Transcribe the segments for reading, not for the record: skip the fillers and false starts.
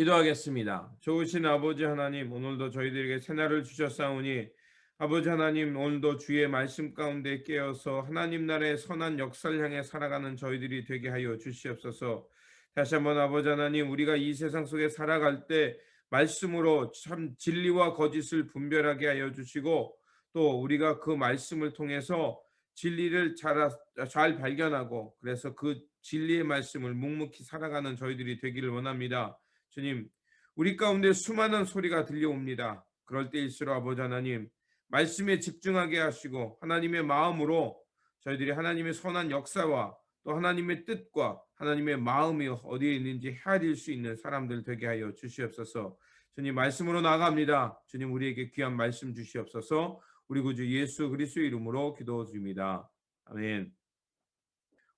기도하겠습니다. 좋으신 아버지 하나님, 오늘도 저희들에게 새날을 주셨사오니 아버지 하나님, 오늘도 주의 말씀 가운데 깨어서 하나님 나라의 선한 역사를 향해 살아가는 저희들이 되게 하여 주시옵소서. 다시 한번 아버지 하나님, 우리가 이 세상 속에 살아갈 때 말씀으로 참 진리와 거짓을 분별하게 하여 주시고, 또 우리가 그 말씀을 통해서 진리를 잘 발견하고, 그래서 그 진리의 말씀을 묵묵히 살아가는 저희들이 되기를 원합니다. 주님, 우리 가운데 수많은 소리가 들려옵니다. 그럴 때일수록 아버지 하나님, 말씀에 집중하게 하시고 하나님의 마음으로 저희들이 하나님의 선한 역사와 또 하나님의 뜻과 하나님의 마음이 어디에 있는지 헤아릴 수 있는 사람들 되게 하여 주시옵소서. 주님, 말씀으로 나아갑니다. 주님, 우리에게 귀한 말씀 주시옵소서. 우리 구주 예수 그리스도의 이름으로 기도드립니다. 아멘.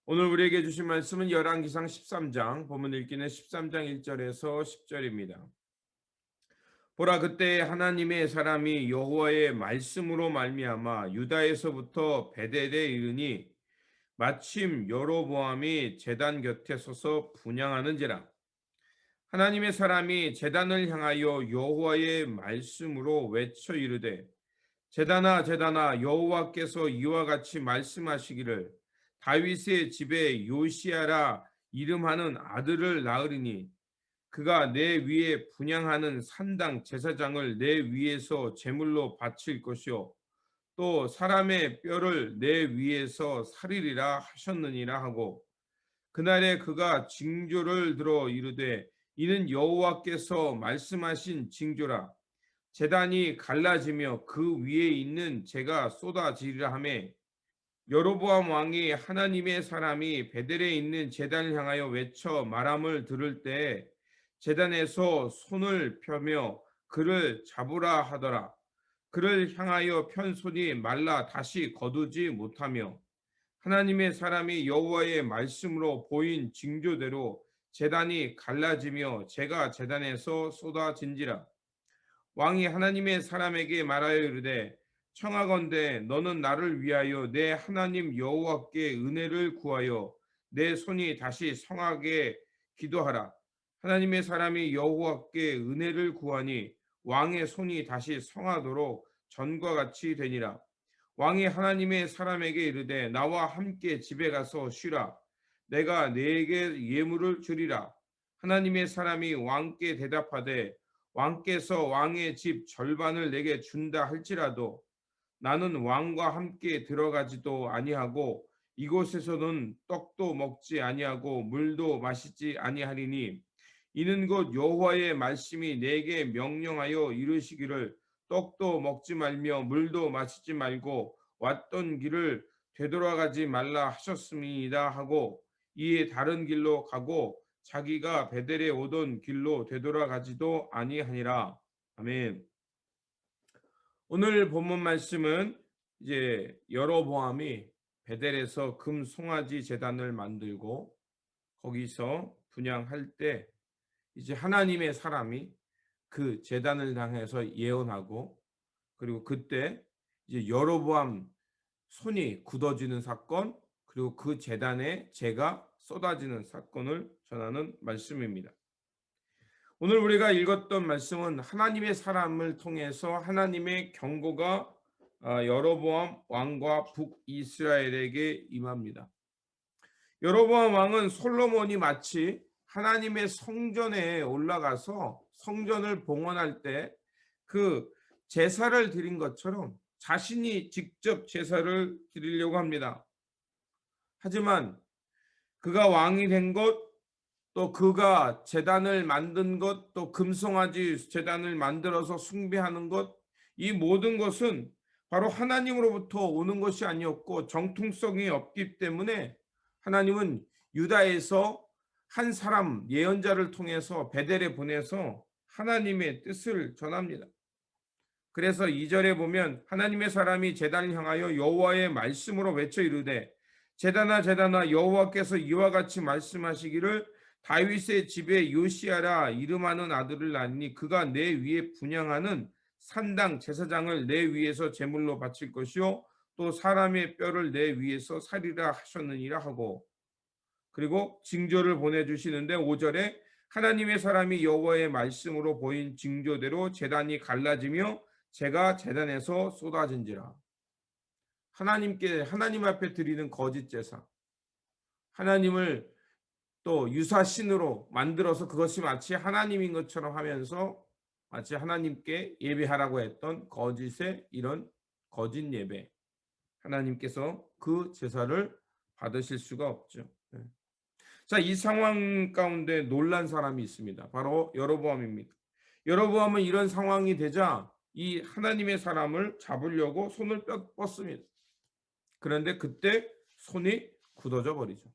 오늘 우리에게 주신 말씀은 열왕기상 13장, 본문 읽기는 13장 1절에서 10절입니다. 보라, 그때 하나님의 사람이 여호와의 말씀으로 말미암아 유다에서부터 베델에 이르니 마침 여로보암이 제단 곁에 서서 분향하는지라. 하나님의 사람이 제단을 향하여 여호와의 말씀으로 외쳐 이르되, 제단아 제단아, 여호와께서 이와 같이 말씀하시기를 다윗의 집에 요시야라 이름하는 아들을 낳으리니 그가 내 위에 분향하는 산당 제사장을 내 위에서 제물로 바칠 것이요 또 사람의 뼈를 내 위에서 살리리라 하셨느니라 하고, 그날에 그가 징조를 들어 이르되 이는 여호와께서 말씀하신 징조라. 제단이 갈라지며 그 위에 있는 재가 쏟아지리라 하매, 여로보암 왕이 하나님의 사람이 베델에 있는 제단을 향하여 외쳐 말함을 들을 때 제단에서 손을 펴며 그를 잡으라 하더라. 그를 향하여 편 손이 말라 다시 거두지 못하며 하나님의 사람이 여호와의 말씀으로 보인 징조대로 제단이 갈라지며 재가 제단에서 쏟아진지라. 왕이 하나님의 사람에게 말하여 이르되, 청하건대 너는 나를 위하여 내 하나님 여호와께 은혜를 구하여 내 손이 다시 성하게 기도하라. 하나님의 사람이 여호와께 은혜를 구하니 왕의 손이 다시 성하도록 전과 같이 되니라. 왕이 하나님의 사람에게 이르되, 나와 함께 집에 가서 쉬라. 내가 네게 예물을 주리라. 하나님의 사람이 왕께 대답하되, 왕께서 왕의 집 절반을 내게 준다 할지라도 나는 왕과 함께 들어가지도 아니하고 이곳에서는 떡도 먹지 아니하고 물도 마시지 아니하리니, 이는 곧 여호와의 말씀이 내게 명령하여 이르시기를 떡도 먹지 말며 물도 마시지 말고 왔던 길을 되돌아가지 말라 하셨습니다 하고, 이에 다른 길로 가고 자기가 베델에 오던 길로 되돌아가지도 아니하니라. 아멘. 오늘 본문 말씀은 이제 여로보암이 베델에서 금 송아지 제단을 만들고 거기서 분향할 때 이제 하나님의 사람이 그 제단을 향해서 예언하고, 그리고 그때 이제 여로보암 손이 굳어지는 사건, 그리고 그 제단에 재가 쏟아지는 사건을 전하는 말씀입니다. 오늘 우리가 읽었던 말씀은 하나님의 사람을 통해서 하나님의 경고가 여로보암 왕과 북이스라엘에게 임합니다. 여로보암 왕은 솔로몬이 마치 하나님의 성전에 올라가서 성전을 봉헌할 때 그 제사를 드린 것처럼 자신이 직접 제사를 드리려고 합니다. 하지만 그가 왕이 된 것, 또 그가 제단을 만든 것, 또 금송아지 제단을 만들어서 숭배하는 것, 이 모든 것은 바로 하나님으로부터 오는 것이 아니었고 정통성이 없기 때문에 하나님은 유다에서 한 사람 예언자를 통해서 베델에 보내서 하나님의 뜻을 전합니다. 그래서 2절에 보면 하나님의 사람이 제단을 향하여 여호와의 말씀으로 외쳐 이르되, 제단아 제단아, 여호와께서 이와 같이 말씀하시기를 다윗의 집에 요시야라 이름하는 아들을 낳으니 그가 내 위에 분향하는 산당 제사장을 내 위에서 제물로 바칠 것이요 또 사람의 뼈를 내 위에서 살리라 하셨느니라 하고, 그리고 징조를 보내주시는데 5절에 하나님의 사람이 여호와의 말씀으로 보인 징조대로 제단이 갈라지며 재가 제단에서 쏟아진지라. 하나님 앞에 드리는 거짓 제사, 하나님을 또 유사신으로 만들어서 그것이 마치 하나님인 것처럼 하면서 마치 하나님께 예배하라고 했던 거짓의 이런 거짓 예배, 하나님께서 그 제사를 받으실 수가 없죠. 자, 이 상황 가운데 놀란 사람이 있습니다. 바로 여로보암입니다. 여로보암은 이런 상황이 되자 이 하나님의 사람을 잡으려고 손을 뻗습니다. 그런데 그때 손이 굳어져 버리죠.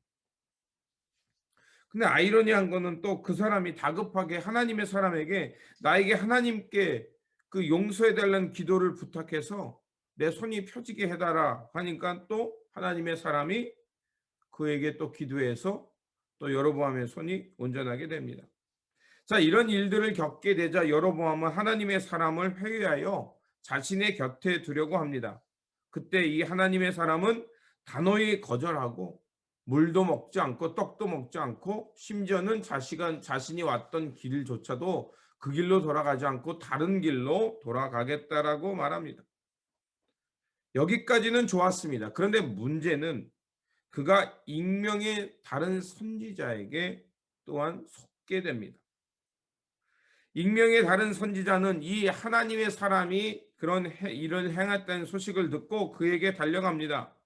근데 아이러니한 거는 또 그 사람이 다급하게 하나님의 사람에게 나에게 하나님께 그 용서해 달라는 기도를 부탁해서 내 손이 펴지게 해달라 하니까 또 하나님의 사람이 그에게 또 기도해서 또 여로보암의 손이 온전하게 됩니다. 자, 이런 일들을 겪게 되자 여로보암은 하나님의 사람을 회유하여 자신의 곁에 두려고 합니다. 그때 이 하나님의 사람은 단호히 거절하고 물도 먹지 않고 떡도 먹지 않고 심지어는 자신이 왔던 길조차도 그 길로 돌아가지 않고 다른 길로 돌아가겠다라고 말합니다. 여기까지는 좋았습니다. 그런데 문제는 그가 익명의 다른 선지자에게 또한 속게 됩니다. 익명의 다른 선지자는 이 하나님의 사람이 그런 일을 행했다는 소식을 듣고 그에게 달려갑니다.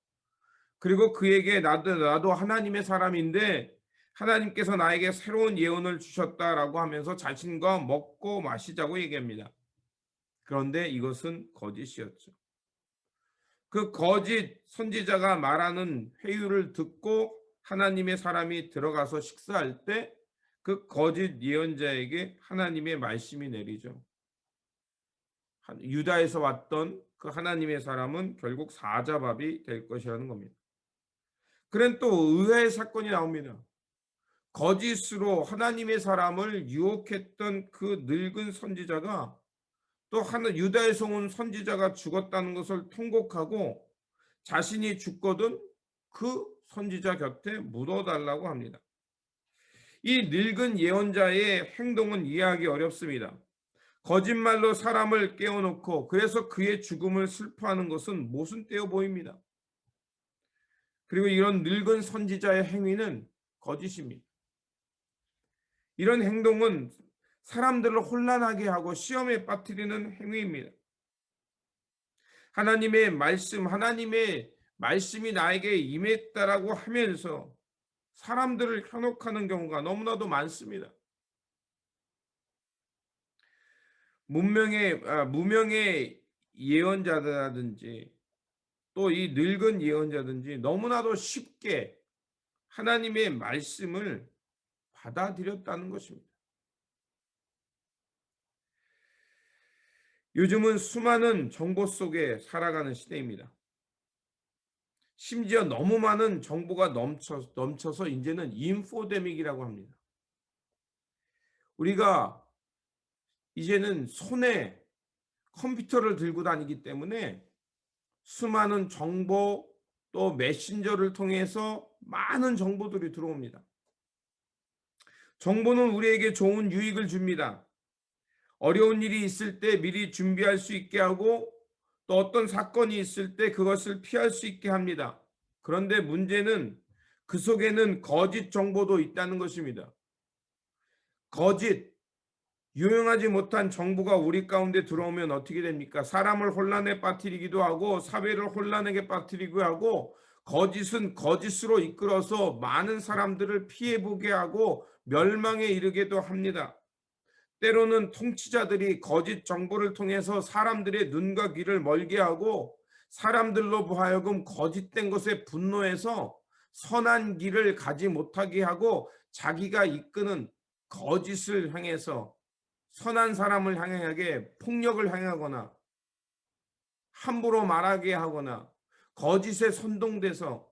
그리고 그에게 나도 하나님의 사람인데 하나님께서 나에게 새로운 예언을 주셨다라고 하면서 자신과 먹고 마시자고 얘기합니다. 그런데 이것은 거짓이었죠. 그 거짓 선지자가 말하는 회유를 듣고 하나님의 사람이 들어가서 식사할 때 그 거짓 예언자에게 하나님의 말씀이 내리죠. 유다에서 왔던 그 하나님의 사람은 결국 사자밥이 될 것이라는 겁니다. 그런 또 의외의 사건이 나옵니다. 거짓으로 하나님의 사람을 유혹했던 그 늙은 선지자가 또 유다에서 온 선지자가 죽었다는 것을 통곡하고 자신이 죽거든 그 선지자 곁에 묻어달라고 합니다. 이 늙은 예언자의 행동은 이해하기 어렵습니다. 거짓말로 사람을 깨워놓고 그래서 그의 죽음을 슬퍼하는 것은 모순되어 보입니다. 그리고 이런 늙은 선지자의 행위는 거짓입니다. 이런 행동은 사람들을 혼란하게 하고 시험에 빠뜨리는 행위입니다. 하나님의 말씀이 나에게 임했다라고 하면서 사람들을 현혹하는 경우가 너무나도 많습니다. 무명의 예언자라든지 또 이 늙은 예언자든지 너무나도 쉽게 하나님의 말씀을 받아들였다는 것입니다. 요즘은 수많은 정보 속에 살아가는 시대입니다. 심지어 너무 많은 정보가 넘쳐서 이제는 인포데믹이라고 합니다. 우리가 이제는 손에 컴퓨터를 들고 다니기 때문에 수많은 정보 또 메신저를 통해서 많은 정보들이 들어옵니다. 정보는 우리에게 좋은 유익을 줍니다. 어려운 일이 있을 때 미리 준비할 수 있게 하고 또 어떤 사건이 있을 때 그것을 피할 수 있게 합니다. 그런데 문제는 그 속에는 거짓 정보도 있다는 것입니다. 거짓, 유용하지 못한 정보가 우리 가운데 들어오면 어떻게 됩니까? 사람을 혼란에 빠뜨리기도 하고 사회를 혼란하게 빠뜨리기도 하고 거짓은 거짓으로 이끌어서 많은 사람들을 피해보게 하고 멸망에 이르게도 합니다. 때로는 통치자들이 거짓 정보를 통해서 사람들의 눈과 귀를 멀게 하고 사람들로 하여금 거짓된 것에 분노해서 선한 길을 가지 못하게 하고 자기가 이끄는 거짓을 향해서 선한 사람을 향하게 폭력을 행하거나 함부로 말하게 하거나 거짓에 선동돼서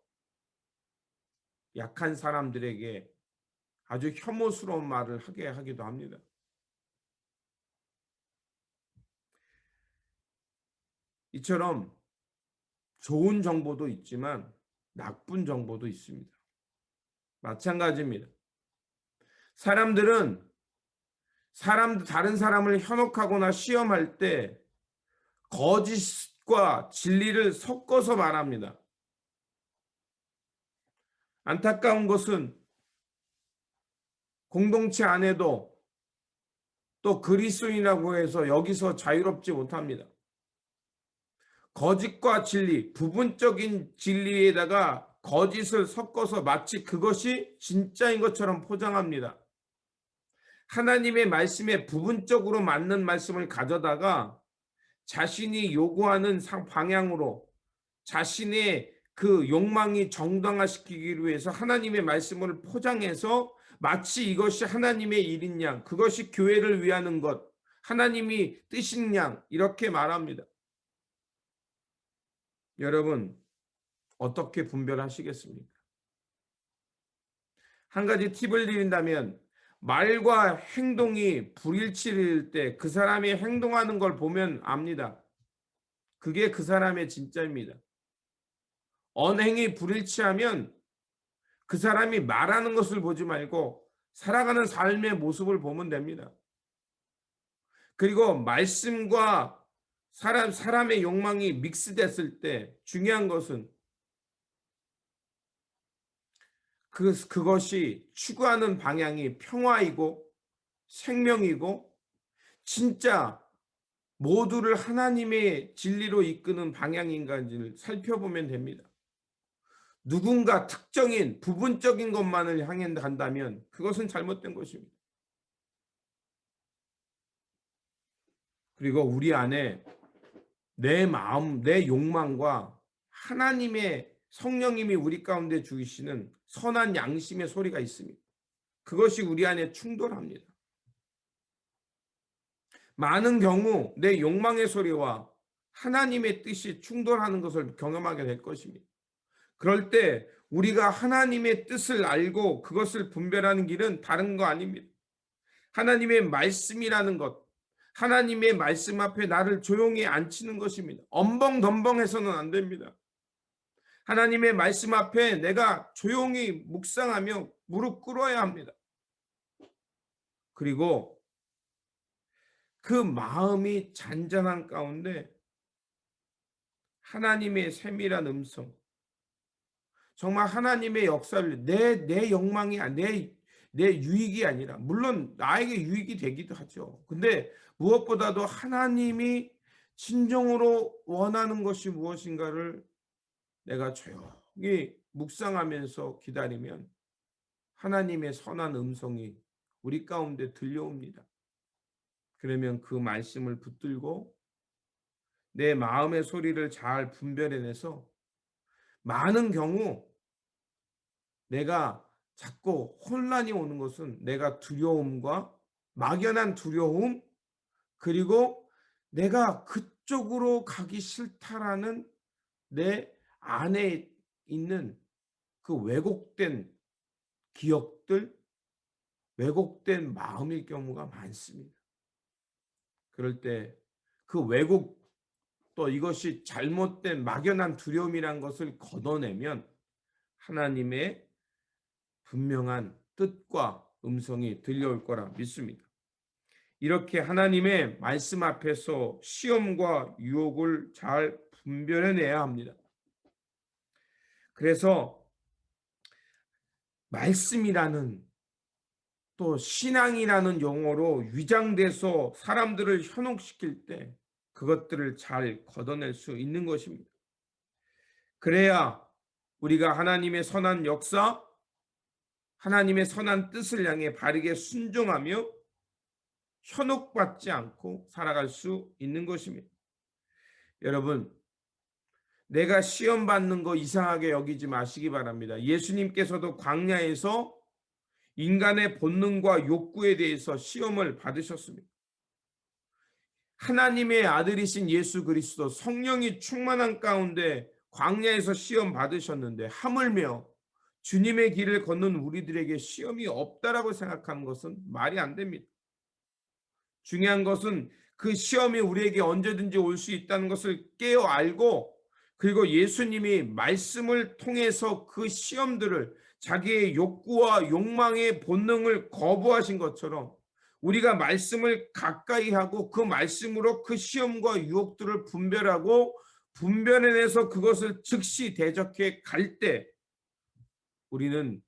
약한 사람들에게 아주 혐오스러운 말을 하게 하기도 합니다. 이처럼 좋은 정보도 있지만 나쁜 정보도 있습니다. 마찬가지입니다. 사람들은 다른 사람을 현혹하거나 시험할 때 거짓과 진리를 섞어서 말합니다. 안타까운 것은 공동체 안에도 또 그리스도인이라고 해서 여기서 자유롭지 못합니다. 거짓과 진리, 부분적인 진리에다가 거짓을 섞어서 마치 그것이 진짜인 것처럼 포장합니다. 하나님의 말씀에 부분적으로 맞는 말씀을 가져다가 자신이 요구하는 방향으로 자신의 그 욕망이 정당화시키기 위해서 하나님의 말씀을 포장해서 마치 이것이 하나님의 일인 양, 그것이 교회를 위하는 것, 하나님이 뜻인 양 이렇게 말합니다. 여러분 어떻게 분별하시겠습니까? 한 가지 팁을 드린다면 말과 행동이 불일치일 때 그 사람이 행동하는 걸 보면 압니다. 그게 그 사람의 진짜입니다. 언행이 불일치하면 그 사람이 말하는 것을 보지 말고 살아가는 삶의 모습을 보면 됩니다. 그리고 말씀과 사람의 욕망이 믹스됐을 때 중요한 것은 그것이 추구하는 방향이 평화이고 생명이고 진짜 모두를 하나님의 진리로 이끄는 방향인가를 살펴보면 됩니다. 누군가 특정인 부분적인 것만을 향해 간다면 그것은 잘못된 것입니다. 그리고 우리 안에 내 마음, 내 욕망과 하나님의 성령님이 우리 가운데 주시는 선한 양심의 소리가 있습니다. 그것이 우리 안에 충돌합니다. 많은 경우 내 욕망의 소리와 하나님의 뜻이 충돌하는 것을 경험하게 될 것입니다. 그럴 때 우리가 하나님의 뜻을 알고 그것을 분별하는 길은 다른 거 아닙니다. 하나님의 말씀이라는 것, 하나님의 말씀 앞에 나를 조용히 앉히는 것입니다. 엄벙덤벙해서는 안 됩니다. 하나님의 말씀 앞에 내가 조용히 묵상하며 무릎 꿇어야 합니다. 그리고 그 마음이 잔잔한 가운데 하나님의 세밀한 음성, 정말 하나님의 역사를 내 욕망이 내 유익이 아니라 물론 나에게 유익이 되기도 하죠. 근데 무엇보다도 하나님이 진정으로 원하는 것이 무엇인가를 내가 조용히 묵상하면서 기다리면 하나님의 선한 음성이 우리 가운데 들려옵니다. 그러면 그 말씀을 붙들고 내 마음의 소리를 잘 분별해내서 많은 경우 내가 자꾸 혼란이 오는 것은 내가 두려움과 막연한 두려움 그리고 내가 그쪽으로 가기 싫다라는 내 안에 있는 그 왜곡된 기억들, 왜곡된 마음일 경우가 많습니다. 그럴 때 그 왜곡 또 이것이 잘못된 막연한 두려움이란 것을 걷어내면 하나님의 분명한 뜻과 음성이 들려올 거라 믿습니다. 이렇게 하나님의 말씀 앞에서 시험과 유혹을 잘 분별해내야 합니다. 그래서 말씀이라는 또 신앙이라는 용어로 위장돼서 사람들을 현혹시킬 때 그것들을 잘 걷어낼 수 있는 것입니다. 그래야 우리가 하나님의 선한 역사, 하나님의 선한 뜻을 향해 바르게 순종하며 현혹받지 않고 살아갈 수 있는 것입니다. 여러분, 내가 시험 받는 거 이상하게 여기지 마시기 바랍니다. 예수님께서도 광야에서 인간의 본능과 욕구에 대해서 시험을 받으셨습니다. 하나님의 아들이신 예수 그리스도 성령이 충만한 가운데 광야에서 시험 받으셨는데 하물며 주님의 길을 걷는 우리들에게 시험이 없다라고 생각하는 것은 말이 안 됩니다. 중요한 것은 그 시험이 우리에게 언제든지 올 수 있다는 것을 깨어 알고 그리고 예수님이 말씀을 통해서 그 시험들을 자기의 욕구와 욕망의 본능을 거부하신 것처럼 우리가 말씀을 가까이 하고 그 말씀으로 그 시험과 유혹들을 분별하고 분별해내서 그것을 즉시 대적해 갈 때 우리는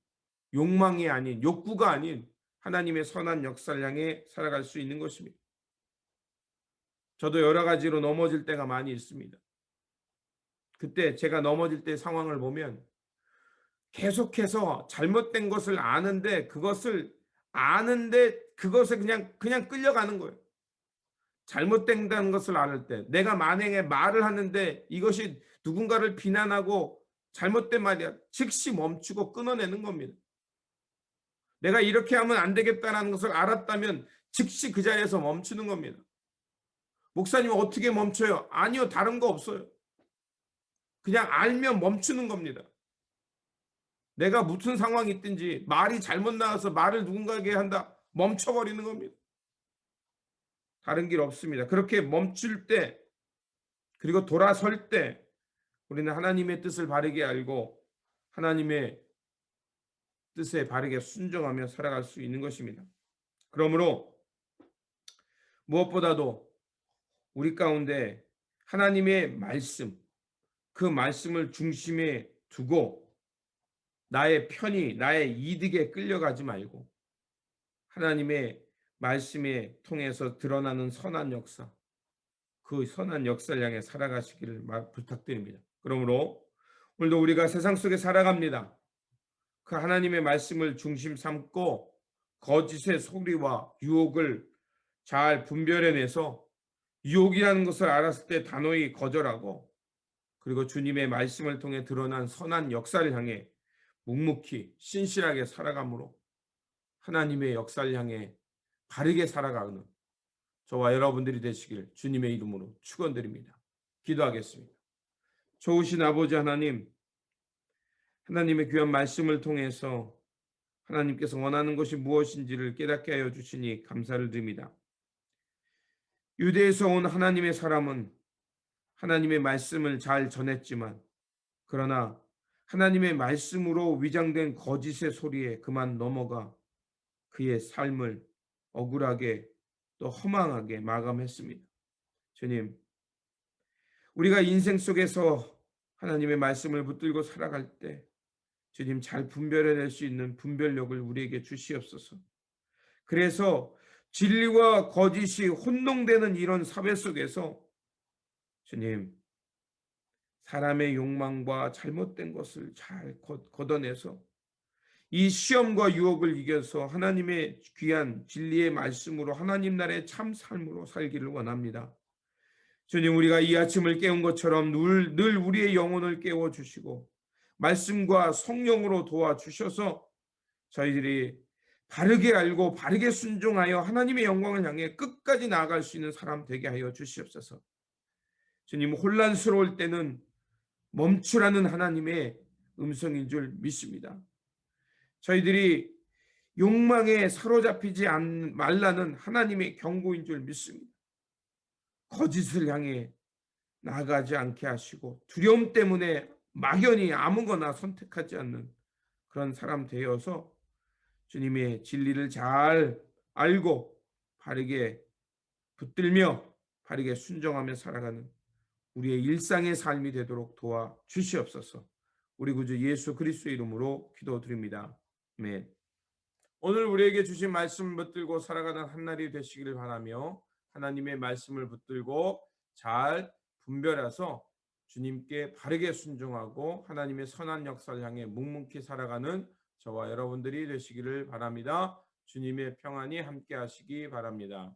욕망이 아닌 욕구가 아닌 하나님의 선한 역사를 향해 살아갈 수 있는 것입니다. 저도 여러 가지로 넘어질 때가 많이 있습니다. 그때 제가 넘어질 때 상황을 보면 계속해서 잘못된 것을 아는데 그것을 그냥 끌려가는 거예요. 잘못된다는 것을 알 때 내가 만약에 말을 하는데 이것이 누군가를 비난하고 잘못된 말이야 즉시 멈추고 끊어내는 겁니다. 내가 이렇게 하면 안 되겠다는 것을 알았다면 즉시 그 자리에서 멈추는 겁니다. 목사님 어떻게 멈춰요? 아니요, 다른 거 없어요. 그냥 알면 멈추는 겁니다. 내가 무슨 상황이 있든지 말이 잘못 나와서 말을 누군가에게 한다, 멈춰버리는 겁니다. 다른 길 없습니다. 그렇게 멈출 때 그리고 돌아설 때 우리는 하나님의 뜻을 바르게 알고 하나님의 뜻에 바르게 순종하며 살아갈 수 있는 것입니다. 그러므로 무엇보다도 우리 가운데 하나님의 말씀, 그 말씀을 중심에 두고 나의 편의, 나의 이득에 끌려가지 말고 하나님의 말씀에 통해서 드러나는 선한 역사, 그 선한 역사를 향해 살아가시기를 부탁드립니다. 그러므로 오늘도 우리가 세상 속에 살아갑니다. 그 하나님의 말씀을 중심 삼고 거짓의 소리와 유혹을 잘 분별해내서 유혹이라는 것을 알았을 때 단호히 거절하고 그리고 주님의 말씀을 통해 드러난 선한 역사를 향해 묵묵히 신실하게 살아감으로 하나님의 역사를 향해 바르게 살아가는 저와 여러분들이 되시길 주님의 이름으로 축원드립니다. 기도하겠습니다. 좋으신 아버지 하나님, 하나님의 귀한 말씀을 통해서 하나님께서 원하는 것이 무엇인지를 깨닫게 하여 주시니 감사를 드립니다. 유대에서 온 하나님의 사람은 하나님의 말씀을 잘 전했지만 그러나 하나님의 말씀으로 위장된 거짓의 소리에 그만 넘어가 그의 삶을 억울하게 또 허망하게 마감했습니다. 주님, 우리가 인생 속에서 하나님의 말씀을 붙들고 살아갈 때 주님 잘 분별해낼 수 있는 분별력을 우리에게 주시옵소서. 그래서 진리와 거짓이 혼동되는 이런 사회 속에서 주님 사람의 욕망과 잘못된 것을 잘 걷어내서 이 시험과 유혹을 이겨서 하나님의 귀한 진리의 말씀으로 하나님 나라의 참 삶으로 살기를 원합니다. 주님, 우리가 이 아침을 깨운 것처럼 늘 우리의 영혼을 깨워주시고 말씀과 성령으로 도와주셔서 저희들이 바르게 알고 바르게 순종하여 하나님의 영광을 향해 끝까지 나아갈 수 있는 사람 되게 하여 주시옵소서. 주님, 혼란스러울 때는 멈추라는 하나님의 음성인 줄 믿습니다. 저희들이 욕망에 사로잡히지 말라는 하나님의 경고인 줄 믿습니다. 거짓을 향해 나아가지 않게 하시고 두려움 때문에 막연히 아무거나 선택하지 않는 그런 사람 되어서 주님의 진리를 잘 알고 바르게 붙들며 바르게 순종하며 살아가는 우리의 일상의 삶이 되도록 도와주시옵소서. 우리 구주 예수 그리스도의 이름으로 기도드립니다. 아멘. 오늘 우리에게 주신 말씀을 붙들고 살아가는 한날이 되시기를 바라며 하나님의 말씀을 붙들고 잘 분별해서 주님께 바르게 순종하고 하나님의 선한 역사를 향해 묵묵히 살아가는 저와 여러분들이 되시기를 바랍니다. 주님의 평안이 함께 하시기 바랍니다.